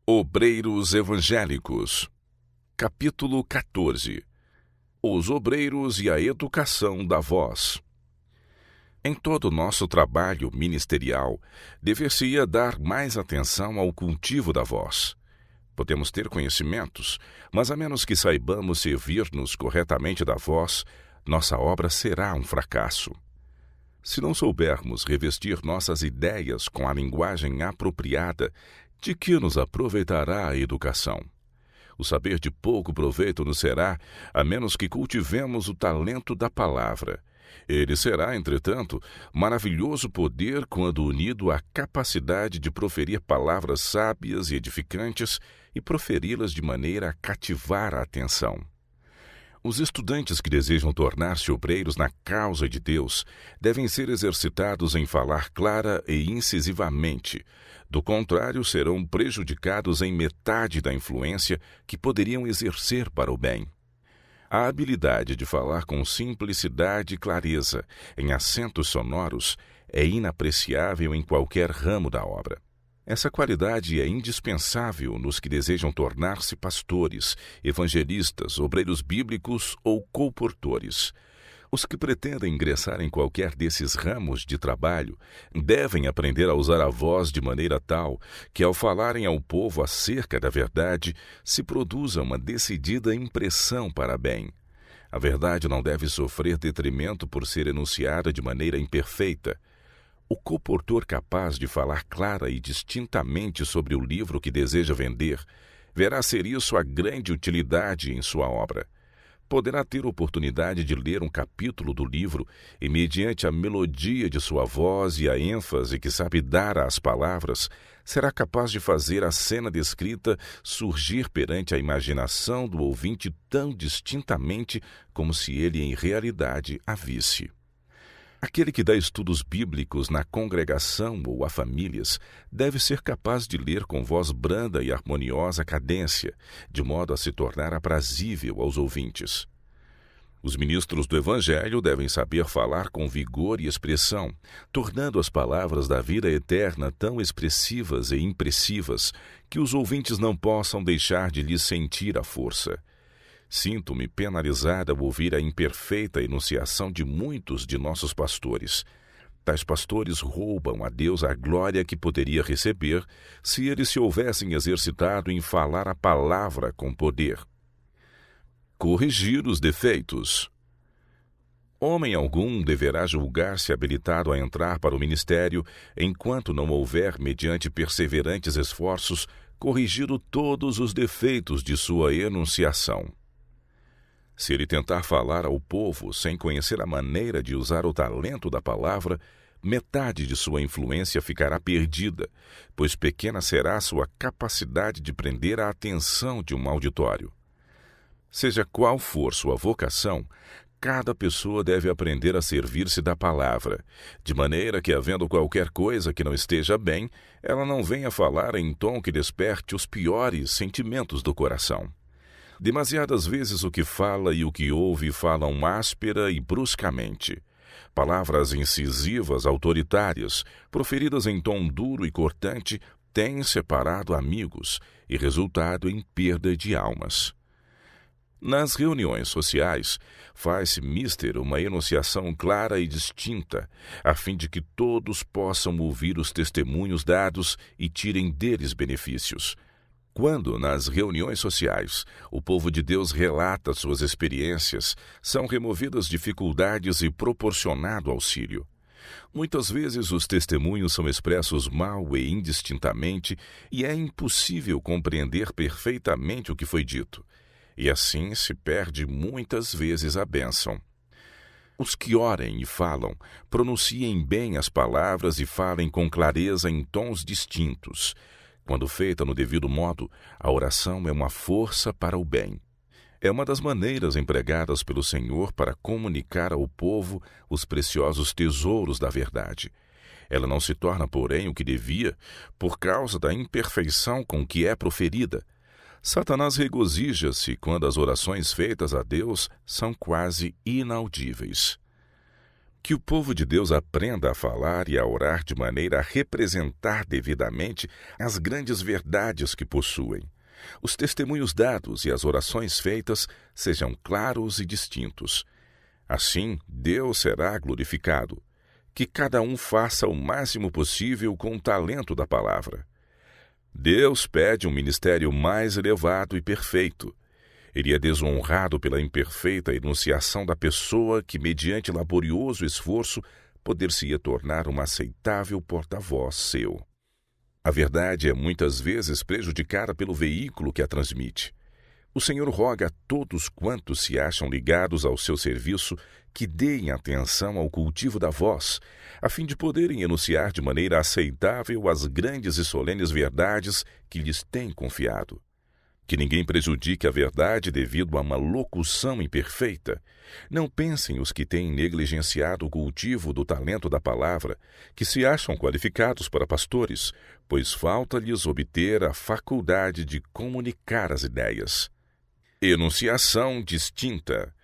Obreiros Evangélicos. Capítulo 14. Os obreiros e a educação da voz. Em todo o nosso trabalho ministerial, dever-se-ia dar mais atenção ao cultivo da voz. Podemos ter conhecimentos, mas a menos que saibamos servir-nos corretamente da voz, nossa obra será um fracasso. Se não soubermos revestir nossas ideias com a linguagem apropriada, de que nos aproveitará a educação? O saber de pouco proveito nos será, a menos que cultivemos o talento da palavra. Ele será, entretanto, maravilhoso poder quando unido à capacidade de proferir palavras sábias e edificantes e proferi-las de maneira a cativar a atenção. Os estudantes que desejam tornar-se obreiros na causa de Deus devem ser exercitados em falar clara e incisivamente. Do contrário, serão prejudicados em metade da influência que poderiam exercer para o bem. A habilidade de falar com simplicidade e clareza, em acentos sonoros, é inapreciável em qualquer ramo da obra. Essa qualidade é indispensável nos que desejam tornar-se pastores, evangelistas, obreiros bíblicos ou colportores. Os que pretendem ingressar em qualquer desses ramos de trabalho devem aprender a usar a voz de maneira tal que, ao falarem ao povo acerca da verdade, se produza uma decidida impressão para bem. A verdade não deve sofrer detrimento por ser enunciada de maneira imperfeita. O colportor capaz de falar clara e distintamente sobre o livro que deseja vender verá ser isso a grande utilidade em sua obra. Poderá ter oportunidade de ler um capítulo do livro e, mediante a melodia de sua voz e a ênfase que sabe dar às palavras, será capaz de fazer a cena descrita surgir perante a imaginação do ouvinte tão distintamente como se ele em realidade a visse. Aquele que dá estudos bíblicos na congregação ou a famílias deve ser capaz de ler com voz branda e harmoniosa cadência, de modo a se tornar aprazível aos ouvintes. Os ministros do Evangelho devem saber falar com vigor e expressão, tornando as palavras da vida eterna tão expressivas e impressivas que os ouvintes não possam deixar de lhes sentir a força. Sinto-me penalizada ao ouvir a imperfeita enunciação de muitos de nossos pastores. Tais pastores roubam a Deus a glória que poderia receber se eles se houvessem exercitado em falar a palavra com poder. Corrigir os defeitos. Homem algum deverá julgar-se habilitado a entrar para o ministério enquanto não houver, mediante perseverantes esforços, corrigido todos os defeitos de sua enunciação. Se ele tentar falar ao povo sem conhecer a maneira de usar o talento da palavra, metade de sua influência ficará perdida, pois pequena será sua capacidade de prender a atenção de um auditório. Seja qual for sua vocação, cada pessoa deve aprender a servir-se da palavra, de maneira que, havendo qualquer coisa que não esteja bem, ela não venha falar em tom que desperte os piores sentimentos do coração. Demasiadas vezes o que fala e o que ouve falam áspera e bruscamente. Palavras incisivas, autoritárias, proferidas em tom duro e cortante, têm separado amigos e resultado em perda de almas. Nas reuniões sociais, faz-se mister uma enunciação clara e distinta, a fim de que todos possam ouvir os testemunhos dados e tirem deles benefícios. Quando, nas reuniões sociais, o povo de Deus relata suas experiências, são removidas dificuldades e proporcionado auxílio. Muitas vezes os testemunhos são expressos mal e indistintamente e é impossível compreender perfeitamente o que foi dito. E assim se perde muitas vezes a bênção. Os que orem e falam, pronunciem bem as palavras e falem com clareza em tons distintos. Quando feita no devido modo, a oração é uma força para o bem. É uma das maneiras empregadas pelo Senhor para comunicar ao povo os preciosos tesouros da verdade. Ela não se torna, porém, o que devia, por causa da imperfeição com que é proferida. Satanás regozija-se quando as orações feitas a Deus são quase inaudíveis. Que o povo de Deus aprenda a falar e a orar de maneira a representar devidamente as grandes verdades que possuem. Os testemunhos dados e as orações feitas sejam claros e distintos. Assim, Deus será glorificado. Que cada um faça o máximo possível com o talento da palavra. Deus pede um ministério mais elevado e perfeito. Ele é desonrado pela imperfeita enunciação da pessoa que, mediante laborioso esforço, poder-se-ia tornar uma aceitável porta-voz seu. A verdade é muitas vezes prejudicada pelo veículo que a transmite. O Senhor roga a todos quantos se acham ligados ao seu serviço que deem atenção ao cultivo da voz, a fim de poderem enunciar de maneira aceitável as grandes e solenes verdades que lhes tem confiado. Que ninguém prejudique a verdade devido a uma locução imperfeita. Não pensem os que têm negligenciado o cultivo do talento da palavra, que se acham qualificados para pastores, pois falta-lhes obter a faculdade de comunicar as ideias. Enunciação distinta.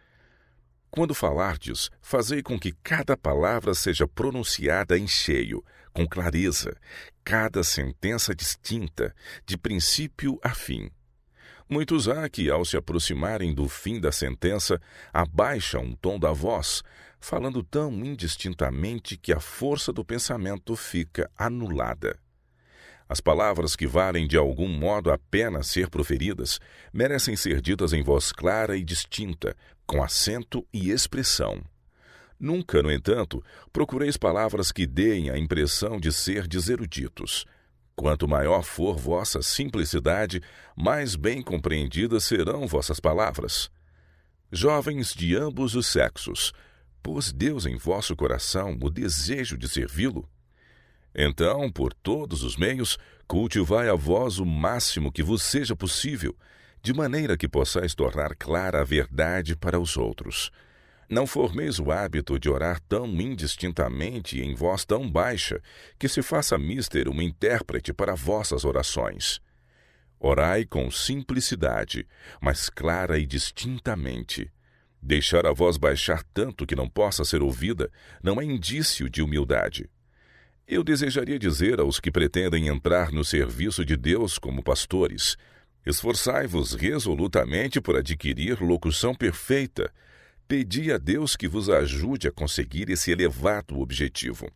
Quando falardes, fazei com que cada palavra seja pronunciada em cheio, com clareza, cada sentença distinta, de princípio a fim. Muitos há que, ao se aproximarem do fim da sentença, abaixam o tom da voz, falando tão indistintamente que a força do pensamento fica anulada. As palavras que valem de algum modo a pena ser proferidas merecem ser ditas em voz clara e distinta, com acento e expressão. Nunca, no entanto, procureis palavras que deem a impressão de serdes eruditos. Quanto maior for vossa simplicidade, mais bem compreendidas serão vossas palavras. Jovens de ambos os sexos, pôs Deus em vosso coração o desejo de servi-lo? Então, por todos os meios, cultivai a vós o máximo que vos seja possível, de maneira que possais tornar clara a verdade para os outros. Não formeis o hábito de orar tão indistintamente e em voz tão baixa, que se faça mister uma intérprete para vossas orações. Orai com simplicidade, mas clara e distintamente. Deixar a voz baixar tanto que não possa ser ouvida não é indício de humildade. Eu desejaria dizer aos que pretendem entrar no serviço de Deus como pastores: esforçai-vos resolutamente por adquirir locução perfeita. Pedi a Deus que vos ajude a conseguir esse elevado objetivo.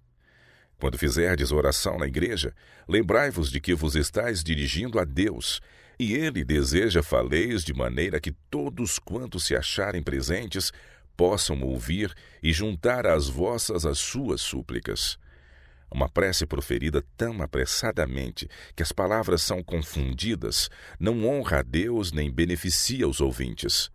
Quando fizerdes oração na igreja, lembrai-vos de que vos estáis dirigindo a Deus, e Ele deseja faleis de maneira que todos quantos se acharem presentes possam ouvir e juntar às vossas as suas súplicas. Uma prece proferida tão apressadamente que as palavras são confundidas não honra a Deus nem beneficia os ouvintes.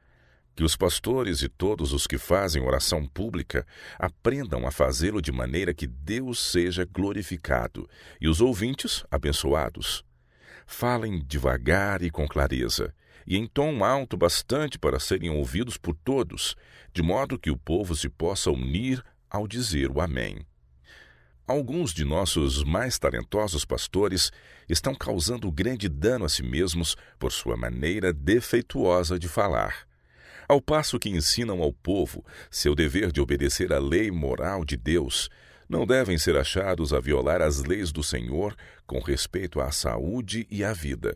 Que os pastores e todos os que fazem oração pública aprendam a fazê-lo de maneira que Deus seja glorificado e os ouvintes abençoados. Falem devagar e com clareza, e em tom alto bastante para serem ouvidos por todos, de modo que o povo se possa unir ao dizer o amém. Alguns de nossos mais talentosos pastores estão causando grande dano a si mesmos por sua maneira defeituosa de falar. Ao passo que ensinam ao povo seu dever de obedecer à lei moral de Deus, não devem ser achados a violar as leis do Senhor com respeito à saúde e à vida.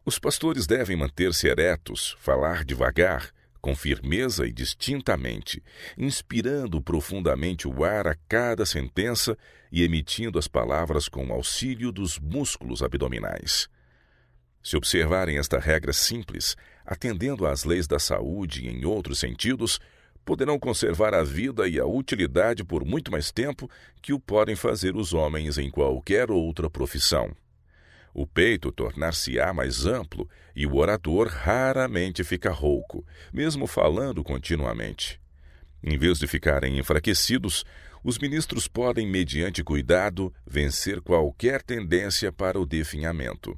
Os pastores devem manter-se eretos, falar devagar, com firmeza e distintamente, inspirando profundamente o ar a cada sentença e emitindo as palavras com o auxílio dos músculos abdominais. Se observarem esta regra simples, atendendo às leis da saúde e em outros sentidos, poderão conservar a vida e a utilidade por muito mais tempo que o podem fazer os homens em qualquer outra profissão. O peito tornar-se-á mais amplo e o orador raramente fica rouco, mesmo falando continuamente. Em vez de ficarem enfraquecidos, os ministros podem, mediante cuidado, vencer qualquer tendência para o definhamento.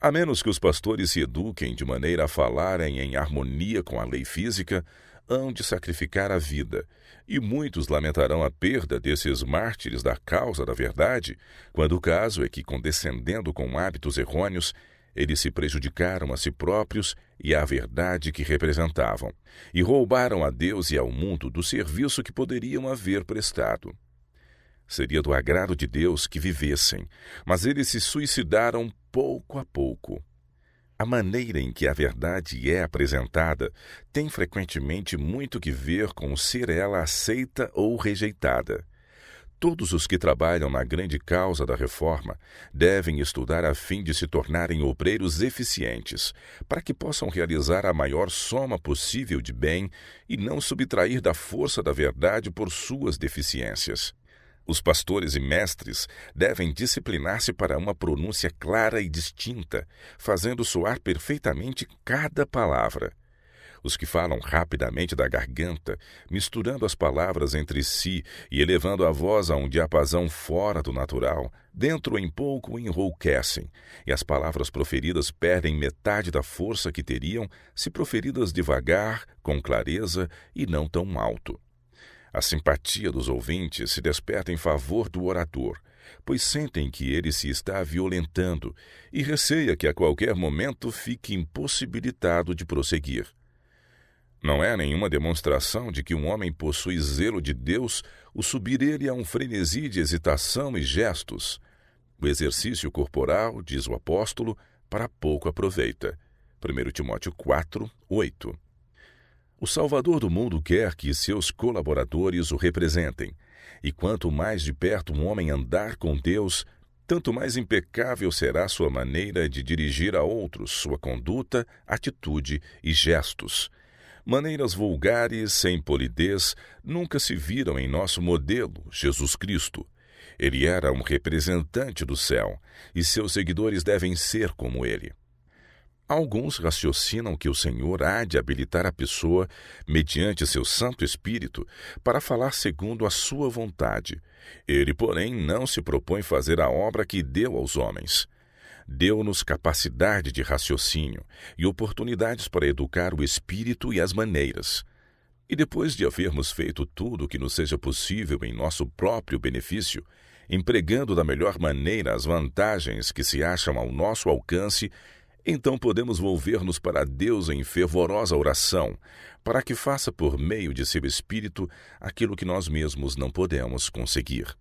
A menos que os pastores se eduquem de maneira a falarem em harmonia com a lei física, hão de sacrificar a vida, e muitos lamentarão a perda desses mártires da causa da verdade, quando o caso é que, condescendendo com hábitos errôneos, Eles se prejudicaram a si próprios e à verdade que representavam, e roubaram a Deus e ao mundo do serviço que poderiam haver prestado. Seria do agrado de Deus que vivessem, mas eles se suicidaram pouco a pouco. A maneira em que a verdade é apresentada tem frequentemente muito que ver com ser ela aceita ou rejeitada. Todos os que trabalham na grande causa da reforma devem estudar a fim de se tornarem obreiros eficientes, para que possam realizar a maior soma possível de bem e não subtrair da força da verdade por suas deficiências. Os pastores e mestres devem disciplinar-se para uma pronúncia clara e distinta, fazendo soar perfeitamente cada palavra. Os que falam rapidamente da garganta, misturando as palavras entre si e elevando a voz a um diapasão fora do natural, dentro em pouco enrouquecem, e as palavras proferidas perdem metade da força que teriam se proferidas devagar, com clareza e não tão alto. A simpatia dos ouvintes se desperta em favor do orador, pois sentem que ele se está violentando e receia que a qualquer momento fique impossibilitado de prosseguir. Não é nenhuma demonstração de que um homem possui zelo de Deus o subir ele a um frenesi de hesitação e gestos. O exercício corporal, diz o apóstolo, para pouco aproveita. 1 Timóteo 4, 8. O Salvador do mundo quer que seus colaboradores o representem, e quanto mais de perto um homem andar com Deus, tanto mais impecável será sua maneira de dirigir a outros, sua conduta, atitude e gestos. Maneiras vulgares, sem polidez, nunca se viram em nosso modelo, Jesus Cristo. Ele era um representante do céu, e seus seguidores devem ser como ele. Alguns raciocinam que o Senhor há de habilitar a pessoa, mediante seu Santo Espírito, para falar segundo a sua vontade. Ele, porém, não se propõe fazer a obra que deu aos homens. Deu-nos capacidade de raciocínio e oportunidades para educar o espírito e as maneiras. E depois de havermos feito tudo o que nos seja possível em nosso próprio benefício, empregando da melhor maneira as vantagens que se acham ao nosso alcance, então podemos volver-nos para Deus em fervorosa oração, para que faça por meio de seu Espírito aquilo que nós mesmos não podemos conseguir.